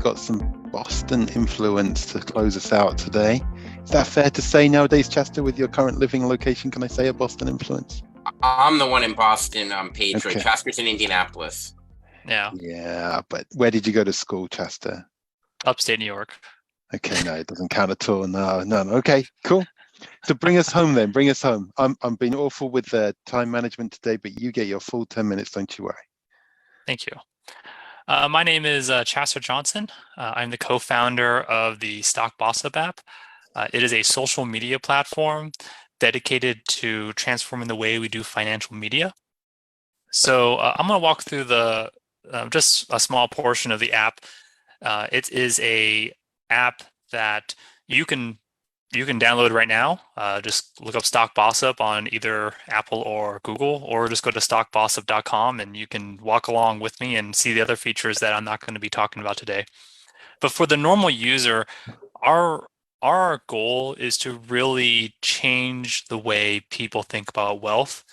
got some Boston influence to close us out today. Is that fair to say nowadays, Chaster, with your current living location? Can I say a Boston influence? I'm the one in Boston, Pedro. Okay. Chaster's in Indianapolis. Yeah, Yeah, but where did you go to school, Chaster? upstate New York. Okay, no, it doesn't count at all. No. Okay, cool. So bring us home then. Bring us home. I'm being awful with the time management today, but you get your full 10 minutes, don't you worry. Thank you. My name is Chaster Johnson. I'm the co-founder of the Stock Boss Up app. It is a social media platform dedicated to transforming the way we do financial media. So I'm going to walk through the just a small portion of the app. It is a app that you can download right now. Just look up Stock Boss Up on either Apple or Google, or just go to stockbossup.com and you can walk along with me and see the other features that I'm not going to be talking about today. But for the normal user, our goal is to really change the way people think about wealth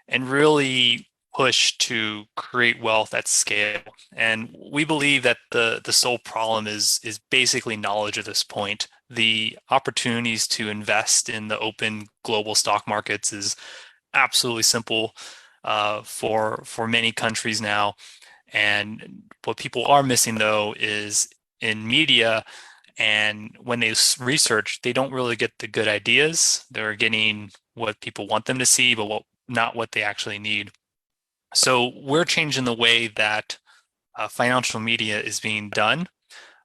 and really push to create wealth at scale. And we believe that the sole problem is basically knowledge at this point. The opportunities to invest in the open global stock markets is absolutely simple for many countries now. And what people are missing, though, is in media. And when they research, they don't really get the good ideas. They're getting what people want them to see, but not what they actually need. So we're changing the way that financial media is being done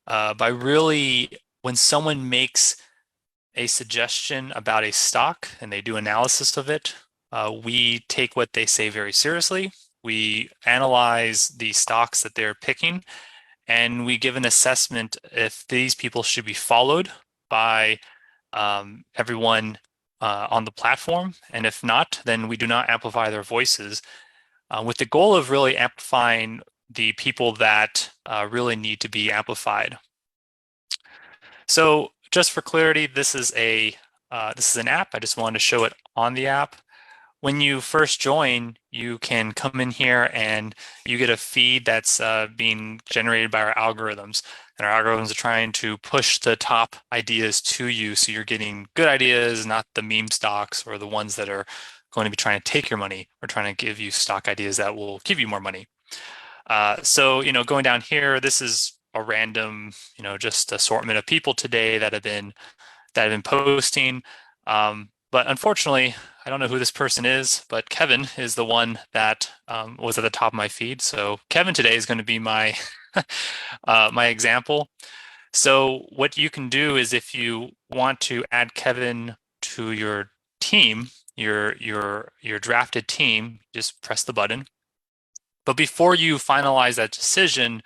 by really, when someone makes a suggestion about a stock and they do analysis of it, we take what they say very seriously. We analyze the stocks that they're picking, and we give an assessment if these people should be followed by everyone on the platform. And if not, then we do not amplify their voices, with the goal of really amplifying the people that really need to be amplified. So just for clarity, this is an app. I just wanted to show it on the app. When you first join, you can come in here and you get a feed that's being generated by our algorithms. And our algorithms are trying to push the top ideas to you, so you're getting good ideas, not the meme stocks or the ones that are going to be trying to take your money or trying to give you stock ideas that will give you more money. So, going down here, this is a random, just assortment of people today that have been posting. But unfortunately, I don't know who this person is, but Kevin is the one that was at the top of my feed. So Kevin today is going to be my my example. So what you can do is, if you want to add Kevin to your team, your drafted team, just press the button. But before you finalize that decision,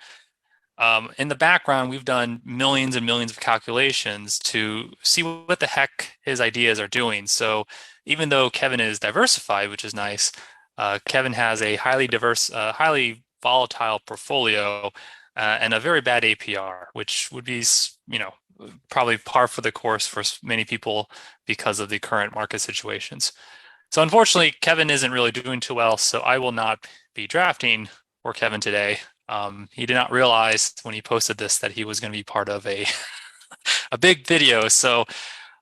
in the background, we've done millions and millions of calculations to see what the heck his ideas are doing. So even though Kevin is diversified, which is nice, Kevin has a highly volatile portfolio and a very bad APR, which would be, probably par for the course for many people because of the current market situations. So unfortunately, Kevin isn't really doing too well, so I will not be drafting for Kevin today. He did not realize when he posted this that he was going to be part of a big video. So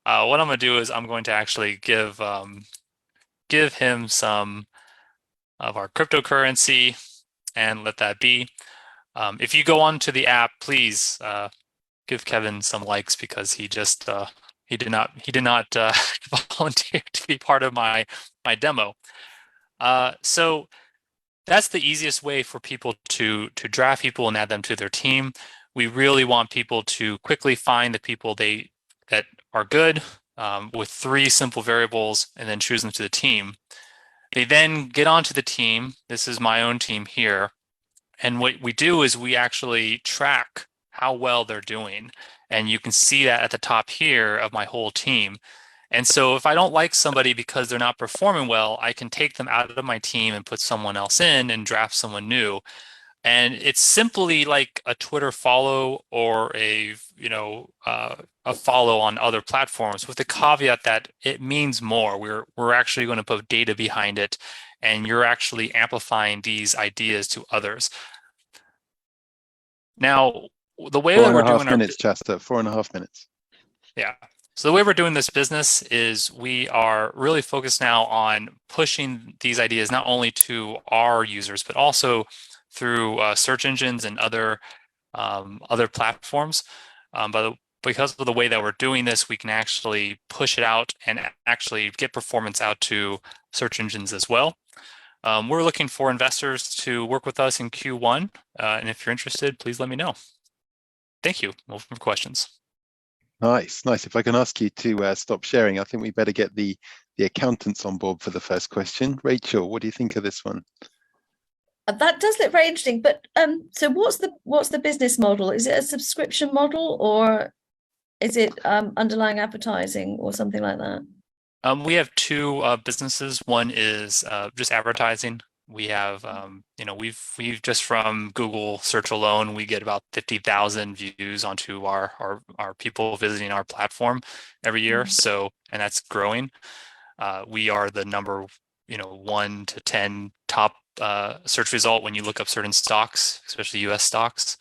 what I'm going to do is I'm going to actually give him some of our cryptocurrency and let that be. If you go onto the app, please give Kevin some likes, because he just he did not volunteer to be part of my demo. So that's the easiest way for people to draft people and add them to their team. We really want people to quickly find the people that are good with 3 simple variables, and then choose them to the team. They then get onto the team. This is my own team here. And what we do is we actually track how well they're doing. And you can see that at the top here of my whole team. And so if I don't like somebody because they're not performing well, I can take them out of my team and put someone else in and draft someone new. And it's simply like a Twitter follow or a follow on other platforms, with the caveat that it means more. We're actually going to put data behind it, and you're actually amplifying these ideas to others. Now, the way Four that and we're a half doing our minutes, Chaster. 4.5 minutes. Yeah. So the way we're doing this business is we are really focused now on pushing these ideas not only to our users, but also through search engines and other platforms. But because of the way that we're doing this, we can actually push it out and actually get performance out to search engines as well. We're looking for investors to work with us in Q1. And if you're interested, please let me know. Thank you. No more questions. Nice. If I can ask you to stop sharing, I think we better get the accountants on board for the first question. Rachel, what do you think of this one? That does look very interesting, but so what's the business model? Is it a subscription model, or is it underlying advertising or something like that? We have two businesses. One is just advertising. We have, we've just from Google search alone, we get about 50,000 views onto our people visiting our platform every year. So, and that's growing. We are the number, 1 to 10 top search result when you look up certain stocks, especially US stocks.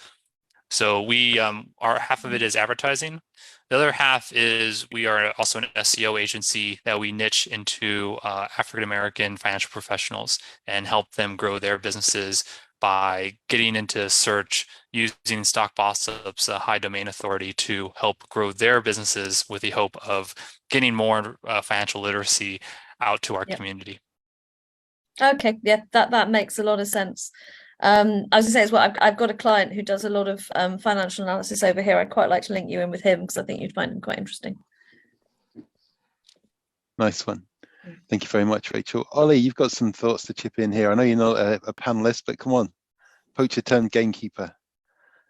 So we our half of it is advertising. The other half is we are also an SEO agency that we niche into African American financial professionals and help them grow their businesses by getting into search, using Stock Gossip's high domain authority to help grow their businesses with the hope of getting more financial literacy out to our community. Okay, yeah, that makes a lot of sense. I was gonna say as well, I've got a client who does a lot of financial analysis over here. I'd quite like to link you in with him because I think you'd find him quite interesting. Nice one. Thank you very much, Rachel. Ollie, you've got some thoughts to chip in here. I know you're not a panelist, but come on, poach your term gamekeeper.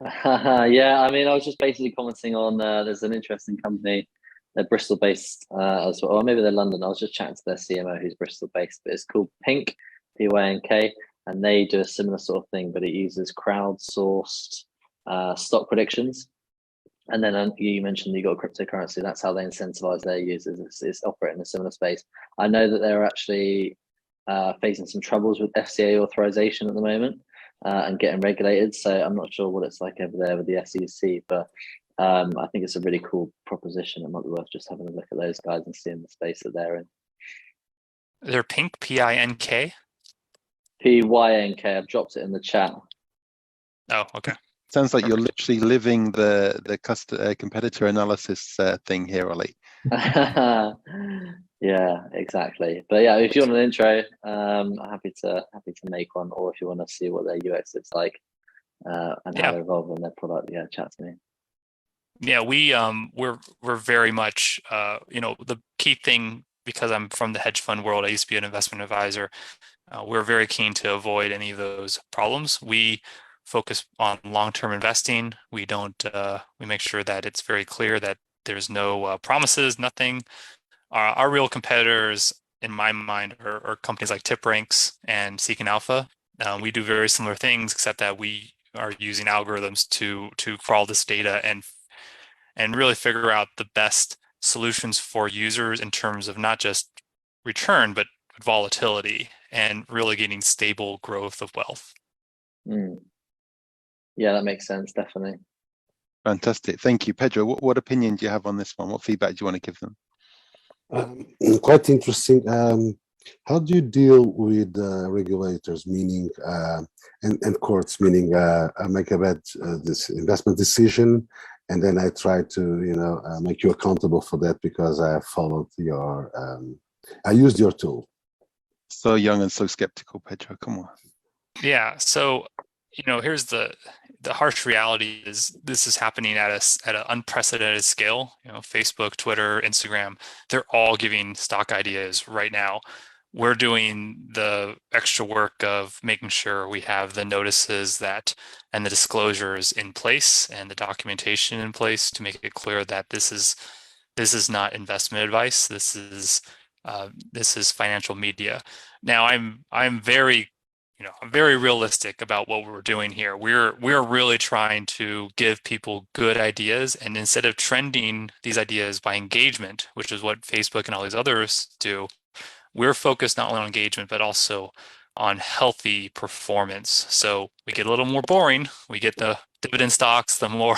Yeah, I mean, I was just basically commenting on there's an interesting company. They're Bristol based as well, or maybe they're London. I was just chatting to their CMO who's Bristol based, but it's called Pink, PYNK, and they do a similar sort of thing, but it uses crowdsourced stock predictions. And then you mentioned you got cryptocurrency. That's how they incentivize their users. It's operating in a similar space. I know that they're actually facing some troubles with FCA authorization at the moment and getting regulated. So I'm not sure what it's like over there with the SEC, but I think it's a really cool proposition. It might be worth just having a look at those guys and seeing the space that they're in. They're Pink, PINK? PYNK. I've dropped it in the chat. Oh, okay. Sounds like you're literally living the competitor analysis thing here, Ollie. Yeah, exactly. But yeah, if you want an intro, I'm happy to make one, or if you want to see what their UX looks like and how they're evolving their product, chat to me. Yeah, we're very much the key thing, because I'm from the hedge fund world. I used to be an investment advisor. We're very keen to avoid any of those problems. We focus on long-term investing. We don't. We make sure that it's very clear that there's no promises, nothing. Our real competitors, in my mind, are companies like TipRanks and Seek and Alpha. We do very similar things, except that we are using algorithms to crawl this data and really figure out the best solutions for users in terms of not just return, but volatility and really getting stable growth of wealth. Yeah, that makes sense, definitely. Fantastic. Thank you. Pedro, what opinion do you have on this one? What feedback do you want to give them? Quite interesting. How do you deal with regulators, meaning and courts, meaning I make a bad this investment decision, and then I try to make you accountable for that because I have followed your I used your tool. So young and so skeptical, Pedro. Come on. Yeah. So here's the harsh reality is this is happening at an unprecedented scale. Facebook, Twitter, Instagram, they're all giving stock ideas right now. We're doing the extra work of making sure we have the notices and the disclosures in place and the documentation in place to make it clear that this is not investment advice. This is financial media. Now I'm very realistic about what we're doing here. We're really trying to give people good ideas, and instead of trending these ideas by engagement, which is what Facebook and all these others do, we're focused not only on engagement but also on healthy performance. So we get a little more boring. We get the dividend stocks, the more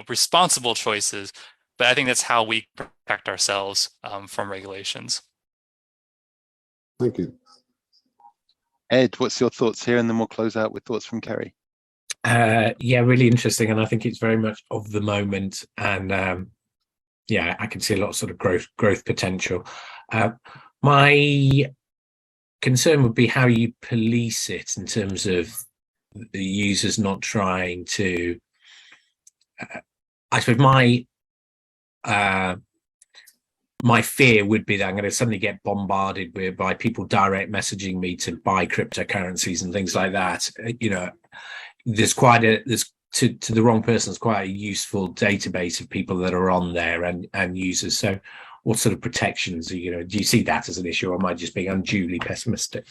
responsible choices. But I think that's how we protect ourselves from regulations. Thank you. Ed, what's your thoughts here? And then we'll close out with thoughts from Kerry. Yeah, really interesting. And I think it's very much of the moment. And yeah, I can see a lot of sort of growth potential. My concern would be how you police it in terms of the users not trying to. I suppose my fear would be that I'm going to suddenly get bombarded by people direct messaging me to buy cryptocurrencies and things like that. You know, there's to the wrong person, there's quite a useful database of people that are on there and users. So what sort of protections, do you see that as an issue, or am I just being unduly pessimistic?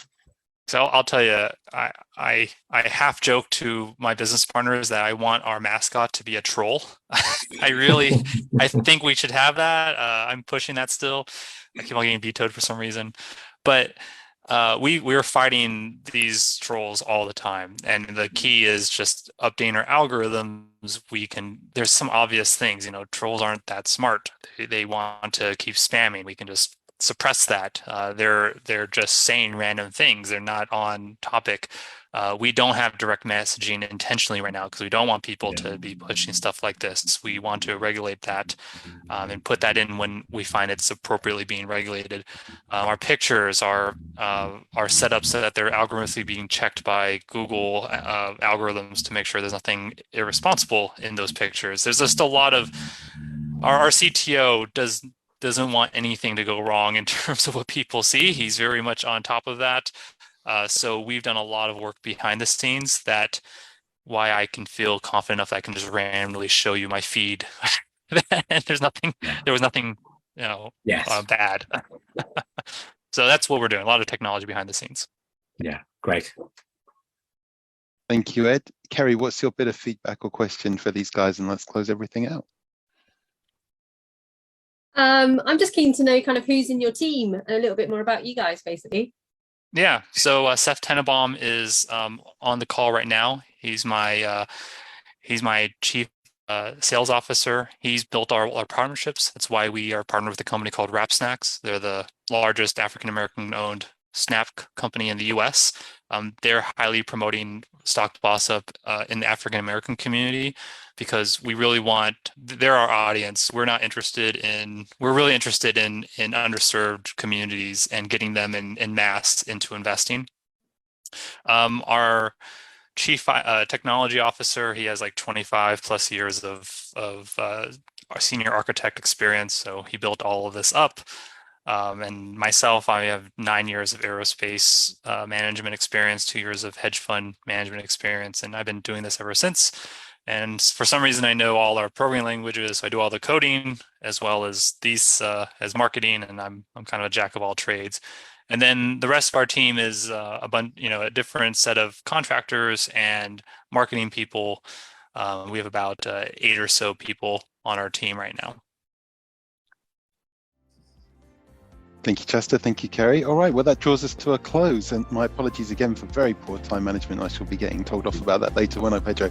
So I'll tell you, I half joke to my business partners that I want our mascot to be a troll. I think we should have that. I'm pushing that still. I keep on getting vetoed for some reason, but we're fighting these trolls all the time, and the key is just updating our algorithms. There's some obvious things, trolls aren't that smart. They want to keep spamming. We can just suppress that. They're just saying random things. They're not on topic. We don't have direct messaging intentionally right now because we don't want people to be pushing stuff like this. We want to regulate that and put that in when we find it's appropriately being regulated. Our pictures are set up so that they're algorithmically being checked by Google algorithms to make sure there's nothing irresponsible in those pictures. There's just a lot of our CTO doesn't want anything to go wrong in terms of what people see. He's very much on top of that. So we've done a lot of work behind the scenes. That why I can feel confident enough that I can just randomly show you my feed. And there was nothing, bad. So that's what we're doing. A lot of technology behind the scenes. Yeah, great. Thank you, Ed. Kerry, what's your bit of feedback or question for these guys? And let's close everything out. I'm just keen to know kind of who's in your team and a little bit more about you guys, basically. Yeah, so Seth Tenenbaum is on the call right now. He's my chief sales officer. He's built our partnerships. That's why we are partnered with a company called Wrap Snacks. They're the largest African-American owned snack company in the US. They're highly promoting Stock Boss Up in the African-American community because we really they're our audience. We're really interested in underserved communities and getting them in mass into investing. Our chief technology officer, he has like 25 plus years of our senior architect experience. So he built all of this up. And myself, I have 9 years of aerospace management experience, 2 years of hedge fund management experience, and I've been doing this ever since. And for some reason, I know all our programming languages. So I do all the coding as well as these as marketing, and I'm kind of a jack of all trades. And then the rest of our team is a different set of contractors and marketing people. We have about 8 or so people on our team right now. Thank you, Chaster. Thank you, Kerry. All right, well, that draws us to a close. And my apologies again for very poor time management. I shall be getting told off about that later, won't I, Pedro?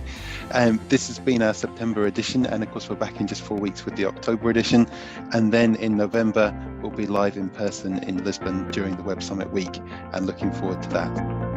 This has been our September edition. And of course, we're back in just 4 weeks with the October edition. And then in November, we'll be live in person in Lisbon during the Web Summit week, and looking forward to that.